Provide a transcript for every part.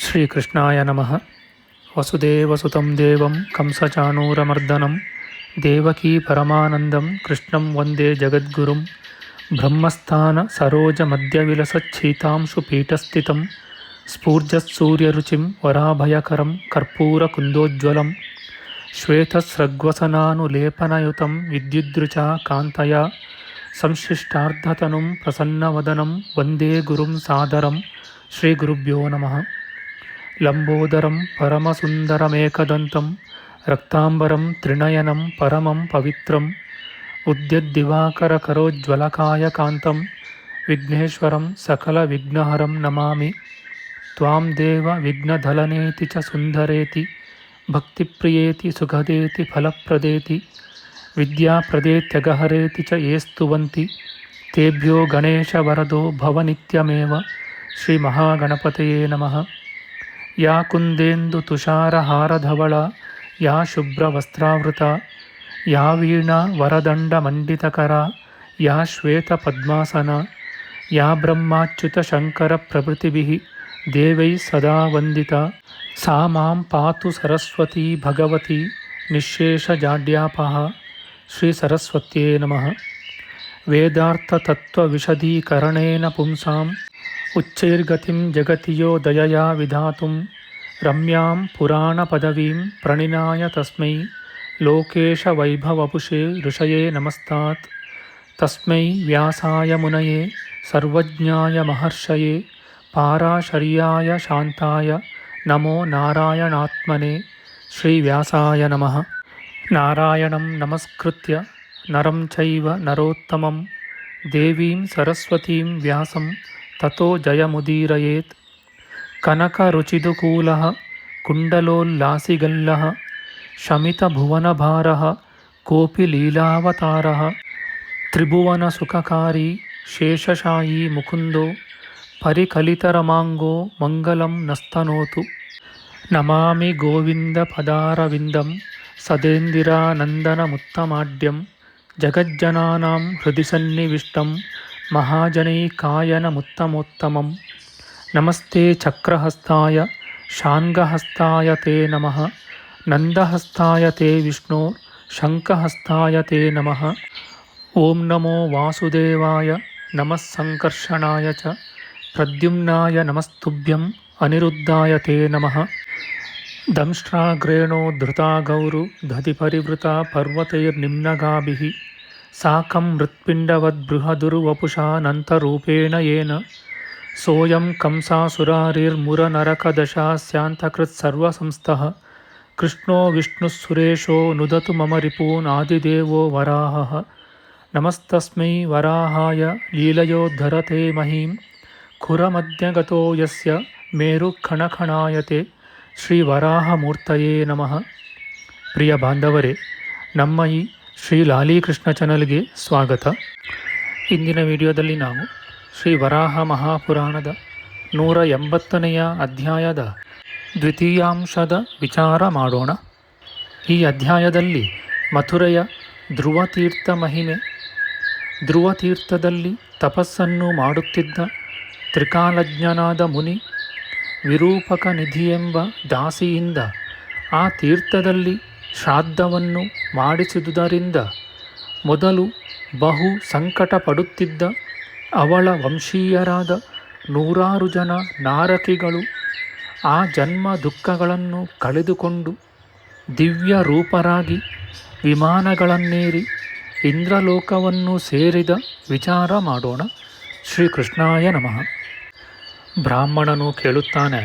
ಶ್ರೀಕೃಷ್ಣಾಯ ನಮಃ. ವಸುದೇವಸುತಂ ದೇವಂ ಕಂಸಚಾಣೂರಮರ್ದನಂ ದೇವಕೀ ಪರಮಾನಂದಂ ಕೃಷ್ಣಂ ವಂದೇ ಜಗದ್ಗುರುಂ. ಬ್ರಹ್ಮಸ್ಥಾನ ಸರೋಜ ಮಧ್ಯವಿಲಸಚ್ಛೀತಾಂಶು ಪೀಠಸ್ಥಿತಂ ಸ್ಫೂರ್ಜತ್ಸೂರ್ಯರುಚಿಂ ವರಾಭಯಕರಂ ಕರ್ಪೂರಕುಂದೋಜ್ವಲಂ ಶ್ವೇತಸ್ರಗ್ವಸನಾನುಲೇಪನಯುತಂ ವಿದ್ಯುದ್ರುಚಾ ಕಾಂತಯಾ ಸಂಶ್ಲಿಷ್ಟಾರ್ಧತನುಂ ಪ್ರಸನ್ನವದನಂ ವಂದೇ ಗುರುಂ ಸಾದರಂ. ಶ್ರೀಗುರುಭ್ಯೋ ನಮಃ. ಲಂಬೋದರಂ ಪರಮಸುಂದರಮೇಕದಂತಂ ರಕ್ತಾಂಬರಂ ತ್ರಿನಯನಂ ಪರಮಂ ಪವಿತ್ರಂ ಉದ್ಯದ್ದಿವಾಕರಕರೋಜ್ವಲಕಾಯಕಾಂತಂ ವಿಘ್ನೇಶ್ವರಂ ಸಕಲವಿಘ್ನಹರಂ ನಮಾಮಿ. ತ್ವಾಂ ದೇವ ವಿಘ್ನಧಲನೇತಿ ಚ ಸುಂದರೇತಿ ಭಕ್ತಿಪ್ರಿಯೇತಿ ಸುಖದೇತಿ ಫಲಪ್ರದೇತಿ ವಿದ್ಯಾಪ್ರದೇತ್ಯಗಹರೇತಿ ಚ ಯೇ ಸ್ತುವಂತಿ ತೇಭ್ಯೋ ಗಣೇಶವರದೋ ಭವನಿತ್ಯಮೇವ. ಶ್ರೀಮಹಾಗಣಪತಯೇ ನಮಃ. ಯಾ ಕುಂದೇಂದು ತುಷಾರಹಾರಧವಳ ಯಾ ಶುಭ್ರವಸ್ತ್ರಾವೃತ ಯಾ ವೀಣಾ ವರದಂಡಮಂಡಿತಕರ ಯಾ ಶ್ವೇತಪದ್ಮಾಸನ ಯಾ ಬ್ರಹ್ಮಾಚ್ಯುತಶಂಕರಪ್ರಭೃತಿಭಿಃ ದೇವೈಃ ಸದಾ ವಂದಿತಾ ಸಾ ಮಾಂ ಪಾತು ಸರಸ್ವತೀ ಭಗವತಿ ನಿಶ್ಶೇಷಜಾಡ್ಯಾಪಃ. ಶ್ರೀ ಸರಸ್ವತ್ಯೇ ನಮಃ. ವೇದಾರ್ಥತತ್ವವಿಶದೀಕರಣೇನ ಪುಂಸಾಂ ಉಚ್ಚೈರ್ಗತಿಂ ಜಗತಿ ಯೋ ದಯಯಾ ವಿಧಾತುಂ ರಮ್ಯಾಂ ಪುರಾಣಪದವೀಂ ಪ್ರಣಿನಾಯ ತಸ್ಮೈ ಲೋಕೇಶವೈಭವಪುಷೇ ಋಷಯೇ ನಮಸ್ತಾತ್. ತಸ್ಮೈ ವ್ಯಾಸಾಯ ಮುನಯೇ ಸರ್ವಜ್ಞಾಯ ಮಹರ್ಷಯೇ ಪಾರಾಶರ್ಯಾಯ ಶಾಂತಾಯ ನಮೋ ನಾರಾಯಣಾತ್ಮನೇ. ಶ್ರೀವ್ಯಾಸಾಯ ನಮಃ. ನಾರಾಯಣಂ ನಮಸ್ಕೃತ್ಯ ನರಂ ಚೈವ ನರೋತ್ತಮಂ ದೇವೀಂ ಸರಸ್ವತೀಂ ವ್ಯಾಸಂ ತತೋ ಜಯಮುದೀರಯೇತ್. ಕನಕರುಚಿದುಕೂಲಃ ಕುಂಡಲೋಲ್ಲಾಸಿಗಲ್ಲಃ ಶಮಿತಭುವನಭಾರಃ ಕೋಪಿ ಲೀಲಾವತಾರಃ ತ್ರಿಭುವನಸುಖಕಾರಿ ಶೇಷಶಾಯೀ ಮುಕುಂದೋ ಪರಿಕಲಿತರಮಾಂಗೋ ಮಂಗಲಂ ನಸ್ತನೋತು. ನಮಾಮಿ ಗೋವಿಂದಪದಾರವಿಂದಂ ಸದೇಂದಿರಾನಂದನಮುತ್ತಮಾಡ್ಯಂ ಜಗಜ್ಜನಾನಾಂ ಹೃದಿ ಸನ್ನಿವಿಷ್ಟಂ ಮಹಾಜನೈಕಾಯನಮುತ್ತಮೋತ್ತಮಂ. ನಮಸ್ತೆ ಚಕ್ರಹಸ್ತಾಯ ಶಾಂಗಹಸ್ತಾಯ ತೇ ನಮಃ. ನಂದಹಸ್ತಾಯ ತೇ ವಿಷ್ಣೋ ಶಂಖಹಸ್ತಾಯ ತೇ ನಮಃ. ಓಂ ನಮೋ ವಾಸುದೇವಾಯ ನಮಃ ಸಂಕರ್ಷಣಾಯ ಚ ಪ್ರದ್ಯುಮ್ನಾಯ ನಮಸ್ತುಭ್ಯಂ ಅನಿರುದ್ಧಾಯ ತೇ ನಮಃ. ದಂಷ್ಟ್ರಾಗ್ರೇಣೋ ಧೃತಾ ಗೌರು ದಧಿಪರಿವೃತಾ ಪರ್ವತೈರ್ನಿಮ್ನಗಾಭಿಃ ಸಾಕಂ ಮೃತ್ಪಿಂಡವದ್ಬೃಹದುರ್ವಪುಷಾನಂತರೂಪೇಣ ಯೇನ ಸೋಯಂ ಕಂಸಾಸುರಾರಿರ್ಮುರನರಕದಶಾಸ್ಯಾಂತಕೃತ್ಸರ್ವಸಂಸ್ಥಃ ಕೃಷ್ಣೋ ವಿಷ್ಣುಃಸುರೇಶೋ ನುದತು ಮಮ ರಿಪೂನ್ ಆದಿದೇವೋ ವರಾಹಃ. ನಮಸ್ತಸ್ಮೈ ವರಾಹಾಯ ಲೀಲಯೋದ್ಧರತೆ ಮಹೀಂ ಖುರಮಧ್ಯಗತೋ ಯಸ್ಯ ಮೇರುಖಣಖಣಾಯತೆ. ಶ್ರೀ ವರಾಹಮೂರ್ತಯೇ ನಮಃ. ಪ್ರಿಯ ಬಾಂಧವರೇ, ನಮ್ಮ ಈ ಶ್ರೀ ಲಾಲೀಕೃಷ್ಣ ಚಾನಲ್ಗೆ ಸ್ವಾಗತ. ಇಂದಿನ ವಿಡಿಯೋದಲ್ಲಿ ನಾವು ಶ್ರೀ ವರಾಹ ಮಹಾಪುರಾಣದ 180ನೇ ಅಧ್ಯಾಯದ ದ್ವಿತೀಯಾಂಶದ ವಿಚಾರ ಮಾಡೋಣ. ಈ ಅಧ್ಯಾಯದಲ್ಲಿ ಮಥುರೆಯ ಧ್ರುವತೀರ್ಥ ಮಹಿಮೆ, ಧ್ರುವತೀರ್ಥದಲ್ಲಿ ತಪಸ್ಸನ್ನು ಮಾಡುತ್ತಿದ್ದ ತ್ರಿಕಾಲಜ್ಞನಾದ ಮುನಿ ವಿರೂಪಕ ನಿಧಿಯೆಂಬ ದಾಸಿಯಿಂದ ಆ ತೀರ್ಥದಲ್ಲಿ ಶ್ರಾದ್ದವನ್ನು ಮಾಡಿಸಿದುದರಿಂದ ಮೊದಲು ಬಹು ಸಂಕಟ ಪಡುತ್ತಿದ್ದ ಅವಳ ವಂಶೀಯರಾದ 100 ಜನ ನಾರಕಿಗಳು ಆ ಜನ್ಮ ದುಃಖಗಳನ್ನು ಕಳೆದುಕೊಂಡು ದಿವ್ಯ ರೂಪರಾಗಿ ವಿಮಾನಗಳನ್ನೇರಿ ಇಂದ್ರಲೋಕವನ್ನು ಸೇರಿದ ವಿಚಾರ ಮಾಡೋಣ. ಶ್ರೀಕೃಷ್ಣಾಯ ನಮಃ. ಬ್ರಾಹ್ಮಣನು ಕೇಳುತ್ತಾನೆ,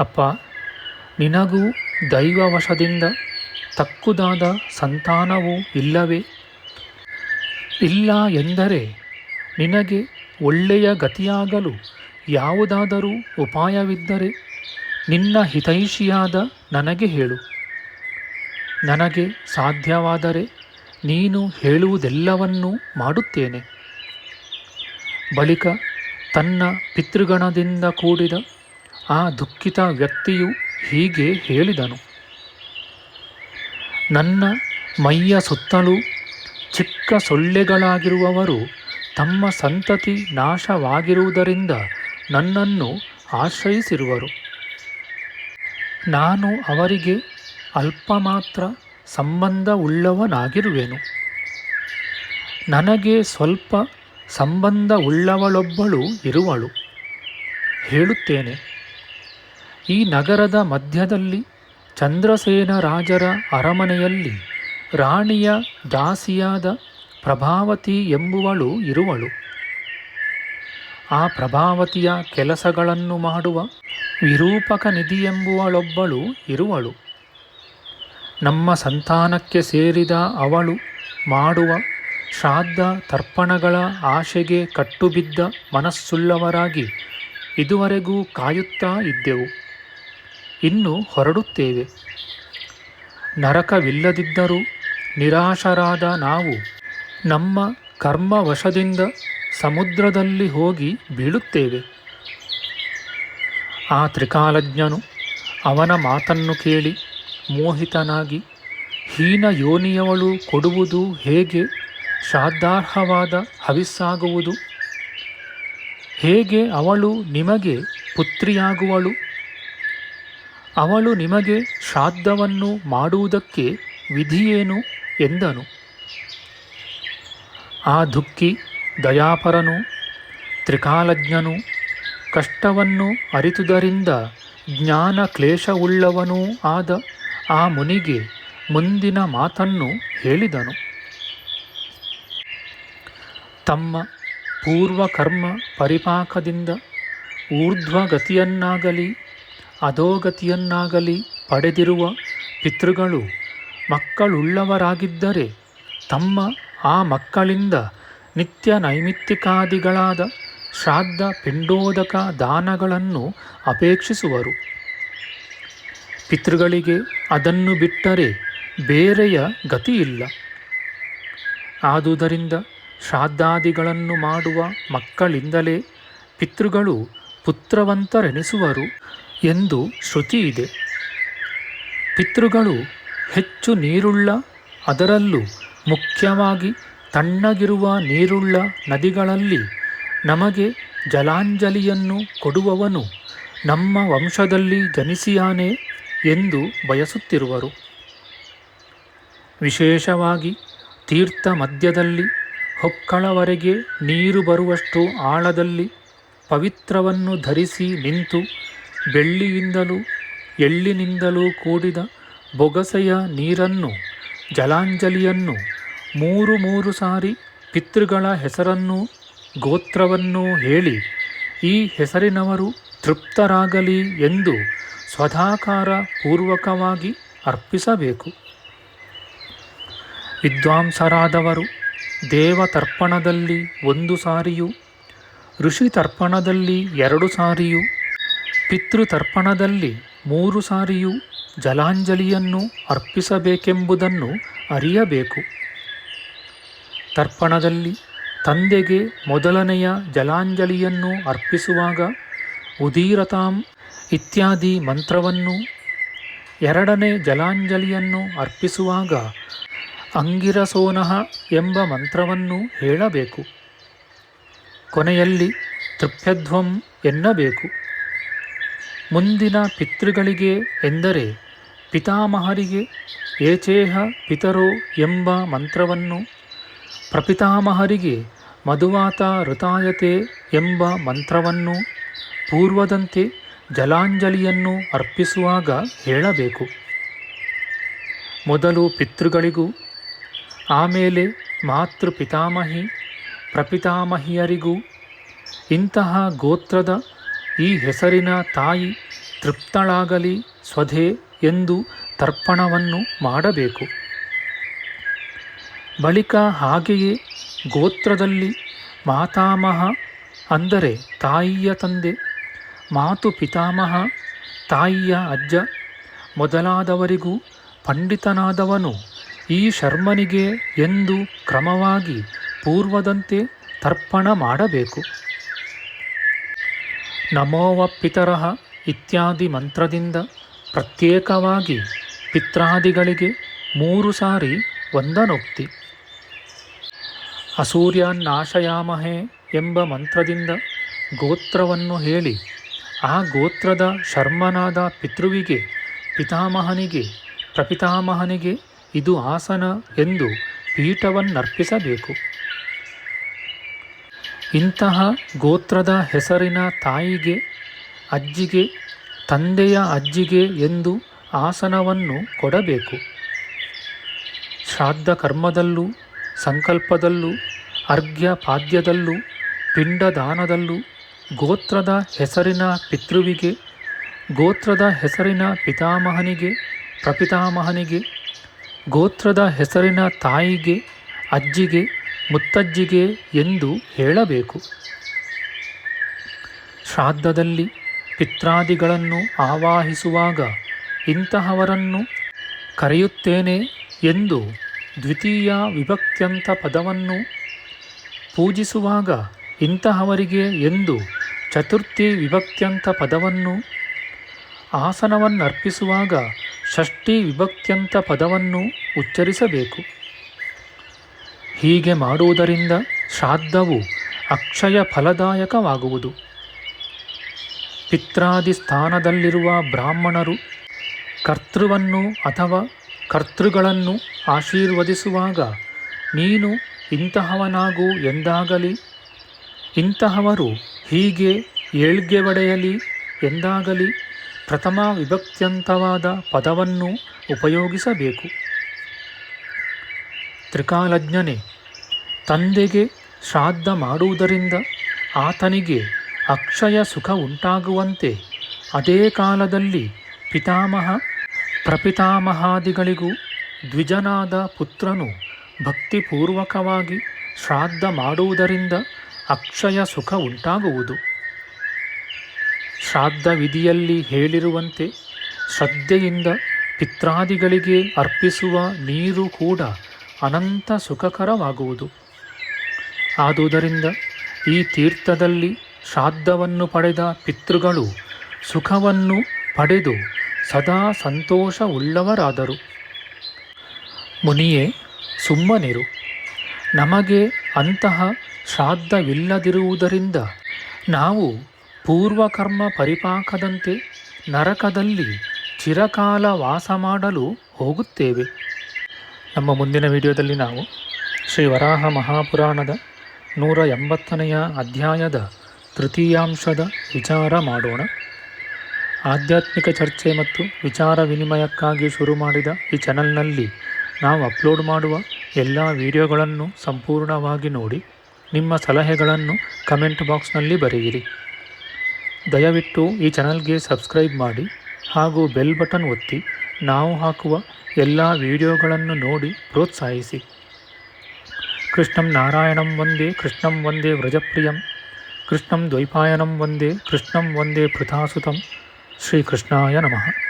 ಅಪ್ಪ, ನಿನಗೂ ದೈವವಶದಿಂದ ತಕ್ಕುದಾದ ಸಂತಾನವೂ ಇಲ್ಲವೇ? ಇಲ್ಲ ಎಂದರೆ ನಿನಗೆ ಒಳ್ಳೆಯ ಗತಿಯಾಗಲು ಯಾವುದಾದರೂ ಉಪಾಯವಿದ್ದರೆ ನಿನ್ನ ಹಿತೈಷಿಯಾದ ನನಗೆ ಹೇಳು. ನನಗೆ ಸಾಧ್ಯವಾದರೆ ನೀನು ಹೇಳುವುದೆಲ್ಲವನ್ನೂ ಮಾಡುತ್ತೇನೆ. ಬಳಿಕ ತನ್ನ ಪಿತೃಗಣದಿಂದ ಕೂಡಿದ ಆ ದುಃಖಿತ ವ್ಯಕ್ತಿಯು ಹೀಗೆ ಹೇಳಿದನು. ನನ್ನ ಮೈಯ ಸುತ್ತಲೂ ಚಿಕ್ಕ ಸೊಳ್ಳೆಗಳಾಗಿರುವವರು ತಮ್ಮ ಸಂತತಿ ನಾಶವಾಗಿರುವುದರಿಂದ ನನ್ನನ್ನು ಆಶ್ರಯಿಸಿರುವರು. ನಾನು ಅವರಿಗೆ ಅಲ್ಪ ಮಾತ್ರ ಸಂಬಂಧವುಳ್ಳವನಾಗಿರುವೆನು. ನನಗೆ ಸ್ವಲ್ಪ ಸಂಬಂಧವುಳ್ಳವಳೊಬ್ಬಳು ಇರುವಳು. ಹೇಳುತ್ತೇನೆ, ಈ ನಗರದ ಮಧ್ಯದಲ್ಲಿ ಚಂದ್ರಸೇನ ರಾಜರ ಅರಮನೆಯಲ್ಲಿ ರಾಣಿಯ ದಾಸಿಯಾದ ಪ್ರಭಾವತಿ ಎಂಬುವಳು ಇರುವಳು. ಆ ಪ್ರಭಾವತಿಯ ಕೆಲಸಗಳನ್ನು ಮಾಡುವ ವಿರೂಪಕ ನಿಧಿಯೆಂಬುವಳೊಬ್ಬಳು ಇರುವಳು. ನಮ್ಮ ಸಂತಾನಕ್ಕೆ ಸೇರಿದ ಅವಳು ಮಾಡುವ ಶ್ರಾದ್ದ ತರ್ಪಣಗಳ ಆಶೆಗೆ ಕಟ್ಟುಬಿದ್ದ ಮನಸ್ಸುಳ್ಳವರಾಗಿ ಇದುವರೆಗೂ ಕಾಯುತ್ತಾ ಇದ್ದೆವು. ಇನ್ನು ಹೊರಡುತ್ತೇವೆ. ನರಕವಿಲ್ಲದಿದ್ದರೂ ನಿರಾಶರಾದ ನಾವು ನಮ್ಮ ಕರ್ಮವಶದಿಂದ ಸಮುದ್ರದಲ್ಲಿ ಹೋಗಿ ಬೀಳುತ್ತೇವೆ. ಆ ತ್ರಿಕಾಲಜ್ಞನು ಅವನ ಮಾತನ್ನು ಕೇಳಿ ಮೋಹಿತನಾಗಿ, ಹೀನ ಯೋನಿಯವಳು ಕೊಡುವುದು ಹೇಗೆ ಶ್ರಾದ್ದಾರ್ಹವಾದ ಹವಿಸ್ಸಾಗುವುದು? ಹೇಗೆ ಅವಳು ನಿಮಗೆ ಪುತ್ರಿಯಾಗುವಳು? ಅವಳು ನಿಮಗೆ ಶ್ರಾದ್ದವನ್ನು ಮಾಡುವುದಕ್ಕೆ ವಿಧಿಯೇನು ಎಂದನು. ಆ ದುಃಖಿ ದಯಾಪರನು ತ್ರಿಕಾಲಜ್ಞನು ಕಷ್ಟವನ್ನು ಅರಿತುದರಿಂದ ಜ್ಞಾನ ಕ್ಲೇಶವುಳ್ಳವನೂ ಆದ ಆ ಮುನಿಗೆ ಮುಂದಿನ ಮಾತನ್ನು ಹೇಳಿದನು. ತಮ್ಮ ಪೂರ್ವಕರ್ಮ ಪರಿಪಾಕದಿಂದ ಊರ್ಧ್ವಗತಿಯನ್ನಾಗಲಿ ಅಧೋಗತಿಯನ್ನಾಗಲಿ ಪಡೆದಿರುವ ಪಿತೃಗಳು ಮಕ್ಕಳುಳ್ಳವರಾಗಿದ್ದರೆ ತಮ್ಮ ಆ ಮಕ್ಕಳಿಂದ ನಿತ್ಯ ನೈಮಿತ್ತಿಕಾದಿಗಳಾದ ಶ್ರಾದ್ದ ಪಿಂಡೋದಕ ದಾನಗಳನ್ನು ಅಪೇಕ್ಷಿಸುವರು. ಪಿತೃಗಳಿಗೆ ಅದನ್ನು ಬಿಟ್ಟರೆ ಬೇರೆಯ ಗತಿಯಿಲ್ಲ. ಆದುದರಿಂದ ಶ್ರಾದ್ದಾದಿಗಳನ್ನು ಮಾಡುವ ಮಕ್ಕಳಿಂದಲೇ ಪಿತೃಗಳು ಪುತ್ರವಂತರೆನಿಸುವರು ಎಂದು ಶ್ರುತಿಯಿದೆ. ಪಿತೃಗಳು ಹೆಚ್ಚು ನೀರುಳ್ಳ, ಅದರಲ್ಲೂ ಮುಖ್ಯವಾಗಿ ತಣ್ಣಗಿರುವ ನೀರುಳ್ಳ ನದಿಗಳಲ್ಲಿ ನಮಗೆ ಜಲಾಂಜಲಿಯನ್ನು ಕೊಡುವವನು ನಮ್ಮ ವಂಶದಲ್ಲಿ ಜನಿಸಿಯಾನೆ ಎಂದು ಬಯಸುತ್ತಿರುವರು. ವಿಶೇಷವಾಗಿ ತೀರ್ಥ ಮಧ್ಯದಲ್ಲಿ ಹೊಕ್ಕಳವರೆಗೆ ನೀರು ಬರುವಷ್ಟು ಆಳದಲ್ಲಿ ಪವಿತ್ರವನ್ನು ಧರಿಸಿ ನಿಂತು ಬೆಳ್ಳಿಯಿಂದಲೂ ಎಳ್ಳಿನಿಂದಲೂ ಕೂಡಿದ ಬೊಗಸೆಯ ನೀರನ್ನು ಜಲಾಂಜಲಿಯನ್ನು ಮೂರು ಸಾರಿ ಪಿತೃಗಳ ಹೆಸರನ್ನೂ ಗೋತ್ರವನ್ನೂ ಹೇಳಿ ಈ ಹೆಸರಿನವರು ತೃಪ್ತರಾಗಲಿ ಎಂದು ಸ್ವಧಾಕಾರ ಪೂರ್ವಕವಾಗಿ ಅರ್ಪಿಸಬೇಕು. ವಿದ್ವಾಂಸರಾದವರು ದೇವತರ್ಪಣದಲ್ಲಿ 1 ಸಾರಿಯೂ, ಋಷಿತರ್ಪಣದಲ್ಲಿ 2 ಸಾರಿಯೂ, ಪಿತೃತರ್ಪಣದಲ್ಲಿ 3 ಸಾರಿಯೂ ಜಲಾಂಜಲಿಯನ್ನು ಅರ್ಪಿಸಬೇಕೆಂಬುದನ್ನು ಅರಿಯಬೇಕು. ತರ್ಪಣದಲ್ಲಿ ತಂದೆಗೆ ಮೊದಲನೆಯ ಜಲಾಂಜಲಿಯನ್ನು ಅರ್ಪಿಸುವಾಗ ಉದೀರತಾಂ ಇತ್ಯಾದಿ ಮಂತ್ರವನ್ನು, ಎರಡನೇ ಜಲಾಂಜಲಿಯನ್ನು ಅರ್ಪಿಸುವಾಗ ಅಂಗಿರಸೋನಃ ಎಂಬ ಮಂತ್ರವನ್ನು ಹೇಳಬೇಕು. ಕೊನೆಯಲ್ಲಿ ತೃಪ್ಯಧ್ವಂ ಎನ್ನಬೇಕು. ಮುಂದಿನ ಪಿತೃಗಳಿಗೆ ಎಂದರೆ ಪಿತಾಮಹರಿಗೆ ಏಚೇಹ ಪಿತರೋ ಎಂಬ ಮಂತ್ರವನ್ನು, ಪ್ರಪಿತಾಮಹರಿಗೆ ಮಧುವಾತ ಋತಾಯತೆ ಎಂಬ ಮಂತ್ರವನ್ನು ಪೂರ್ವದಂತೆ ಜಲಾಂಜಲಿಯನ್ನು ಅರ್ಪಿಸುವಾಗ ಹೇಳಬೇಕು. ಮೊದಲು ಪಿತೃಗಳಿಗೂ, ಆಮೇಲೆ ಮಾತೃ ಪಿತಾಮಹಿ ಪ್ರಪಿತಾಮಹಿಯರಿಗೂ ಇಂತಹ ಗೋತ್ರದ ಈ ಹೆಸರಿನ ತಾಯಿ ತೃಪ್ತಳಾಗಲಿ ಸ್ವಧೆ ಎಂದು ತರ್ಪಣವನ್ನು ಮಾಡಬೇಕು. ಬಳಿಕ ಹಾಗೆಯೇ ಗೋತ್ರದಲ್ಲಿ ಮಾತಾಮಹ ಅಂದರೆ ತಾಯಿಯ ತಂದೆ, ಮಾತು ಪಿತಾಮಹ ತಾಯಿಯ ಅಜ್ಜ ಮೊದಲಾದವರಿಗೂ ಪಂಡಿತನಾದವನು ಈ ಶರ್ಮನಿಗೆ ಎಂದು ಕ್ರಮವಾಗಿ ಪೂರ್ವದಂತೆ ತರ್ಪಣ ಮಾಡಬೇಕು. ನಮೋವ ಪಿತರಃ ಇತ್ಯಾದಿ ಮಂತ್ರದಿಂದ ಪ್ರತ್ಯೇಕವಾಗಿ ಪಿತ್ರಾದಿಗಳಿಗೆ 3 ಸಾರಿ ವಂದನೋಕ್ತಿ. ಅಸೂರ್ಯನ್ನಾಶಯಾಮಹೇ ಎಂಬ ಮಂತ್ರದಿಂದ ಗೋತ್ರವನ್ನು ಹೇಳಿ ಆ ಗೋತ್ರದ ಶರ್ಮನಾದ ಪಿತೃವಿಗೆ ಪಿತಾಮಹನಿಗೆ ಪ್ರಪಿತಾಮಹನಿಗೆ ಇದು ಆಸನ ಎಂದು ಪೀಠವನ್ನರ್ಪಿಸಬೇಕು. ಇಂತಹ ಗೋತ್ರದ ಹೆಸರಿನ ತಾಯಿಗೆ, ಅಜ್ಜಿಗೆ, ತಂದೆಯ ಅಜ್ಜಿಗೆ ಎಂದು ಆಸನವನ್ನು ಕೊಡಬೇಕು. ಶ್ರಾದ್ದ ಕರ್ಮದಲ್ಲೂ, ಸಂಕಲ್ಪದಲ್ಲೂ, ಅರ್ಘ್ಯ ಪಾದ್ಯದಲ್ಲೂ, ಪಿಂಡದಾನದಲ್ಲೂ ಗೋತ್ರದ ಹೆಸರಿನ ಪಿತೃವಿಗೆ, ಗೋತ್ರದ ಹೆಸರಿನ ಪಿತಾಮಹನಿಗೆ, ಪ್ರಪಿತಾಮಹನಿಗೆ, ಗೋತ್ರದ ಹೆಸರಿನ ತಾಯಿಗೆ, ಅಜ್ಜಿಗೆ, ಮುತ್ತಜ್ಜಿಗೆ ಎಂದು ಹೇಳಬೇಕು. ಶ್ರಾದ್ದದಲ್ಲಿ ಪಿತ್ರಾದಿಗಳನ್ನು ಆವಾಹಿಸುವಾಗ ಇಂತಹವರನ್ನು ಕರೆಯುತ್ತೇನೆ ಎಂದು ದ್ವಿತೀಯ ವಿಭಕ್ತ್ಯಂತ ಪದವನ್ನು, ಪೂಜಿಸುವಾಗ ಇಂತಹವರಿಗೆ ಎಂದು ಚತುರ್ಥಿ ವಿಭಕ್ತ್ಯಂತ ಪದವನ್ನು, ಆಸನವನ್ನರ್ಪಿಸುವಾಗ ಷಷ್ಠಿ ವಿಭಕ್ತ್ಯಂತ ಪದವನ್ನು ಉಚ್ಚರಿಸಬೇಕು. ಹೀಗೆ ಮಾಡುವುದರಿಂದ ಶ್ರಾದ್ದವು ಅಕ್ಷಯ ಫಲದಾಯಕವಾಗುವುದು. ಪಿತ್ರಾದಿ ಸ್ಥಾನದಲ್ಲಿರುವ ಬ್ರಾಹ್ಮಣರು ಕರ್ತೃವನ್ನು ಅಥವಾ ಕರ್ತೃಗಳನ್ನು ಆಶೀರ್ವದಿಸುವಾಗ ನೀನು ಇಂತಹವನಾಗು ಎಂದಾಗಲಿ, ಇಂತಹವರು ಹೀಗೆ ಏಳ್ಗೆ ಒಡೆಯಲಿ ಎಂದಾಗಲಿ ಪ್ರಥಮ ವಿಭಕ್ತ್ಯಂತವಾದ ಪದವನ್ನು ಉಪಯೋಗಿಸಬೇಕು. ತ್ರಿಕಾಲಜ್ಞನೇ, ತಂದೆಗೆ ಶ್ರಾದ್ದ ಮಾಡುವುದರಿಂದ ಆತನಿಗೆ ಅಕ್ಷಯ ಸುಖ ಉಂಟಾಗುವಂತೆ ಅದೇ ಕಾಲದಲ್ಲಿ ಪಿತಾಮಹ ಪ್ರಪಿತಾಮಹಾದಿಗಳಿಗೂ ದ್ವಿಜನಾದ ಪುತ್ರನು ಭಕ್ತಿಪೂರ್ವಕವಾಗಿ ಶ್ರಾದ್ದ ಮಾಡುವುದರಿಂದ ಅಕ್ಷಯ ಸುಖ ಉಂಟಾಗುವುದು. ಶ್ರಾದ್ದ ವಿಧಿಯಲ್ಲಿ ಹೇಳಿರುವಂತೆ ಶ್ರದ್ಧೆಯಿಂದ ಪಿತ್ರಾದಿಗಳಿಗೆ ಅರ್ಪಿಸುವ ನೀರು ಕೂಡ ಅನಂತ ಸುಖಕರವಾಗುವುದು. ಆದುದರಿಂದ ಈ ತೀರ್ಥದಲ್ಲಿ ಶ್ರಾದ್ದವನ್ನು ಪಡೆದ ಪಿತೃಗಳು ಸುಖವನ್ನು ಪಡೆದು ಸದಾ ಸಂತೋಷವುಳ್ಳವರಾದರು. ಮುನಿಯೇ, ಸುಮ್ಮನಿರು. ನಮಗೆ ಅಂತಹ ಶ್ರಾದ್ದವಿಲ್ಲದಿರುವುದರಿಂದ ನಾವು ಪೂರ್ವಕರ್ಮ ಪರಿಪಾಕದಂತೆ ನರಕದಲ್ಲಿ ಚಿರಕಾಲ ವಾಸ ಮಾಡಲು ಹೋಗುತ್ತೇವೆ. ನಮ್ಮ ಮುಂದಿನ ವಿಡಿಯೋದಲ್ಲಿ ನಾವು ಶ್ರೀ ವರಾಹ ಮಹಾಪುರಾಣದ 180ನೆಯ ಅಧ್ಯಾಯದ ತೃತೀಯಾಂಶದ ವಿಚಾರ ಮಾಡೋಣ. ಆಧ್ಯಾತ್ಮಿಕ ಚರ್ಚೆ ಮತ್ತು ವಿಚಾರ ವಿನಿಮಯಕ್ಕಾಗಿ ಶುರು ಮಾಡಿದ ಈ ಚಾನಲ್ನಲ್ಲಿ ನಾವು ಅಪ್ಲೋಡ್ ಮಾಡುವ ಎಲ್ಲ ವಿಡಿಯೋಗಳನ್ನು ಸಂಪೂರ್ಣವಾಗಿ ನೋಡಿ ನಿಮ್ಮ ಸಲಹೆಗಳನ್ನು ಕಮೆಂಟ್ ಬಾಕ್ಸ್ನಲ್ಲಿ ಬರೆಯಿರಿ. ದಯವಿಟ್ಟು ಈ ಚಾನಲ್ಗೆ ಸಬ್ಸ್ಕ್ರೈಬ್ ಮಾಡಿ ಹಾಗೂ ಬೆಲ್ ಬಟನ್ ಒತ್ತಿ ನಾವು ಹಾಕುವ ಎಲ್ಲ ವಿಡಿಯೋಗಳನ್ನು ನೋಡಿ ಪ್ರೋತ್ಸಾಹಿಸಿ. ಕೃಷ್ಣಂ ನಾರಾಯಣಂ ವಂದೇ ಕೃಷ್ಣಂ ವಂದೇ ವ್ರಜಪ್ರಿಯಂ ಕೃಷ್ಣಂ ದ್ವೈಪಾಯನಂ ವಂದೇ ಕೃಷ್ಣಂ ವಂದೇ ಪೃಥಾಸುತಂ. ಶ್ರೀಕೃಷ್ಣಾಯ ನಮಃ.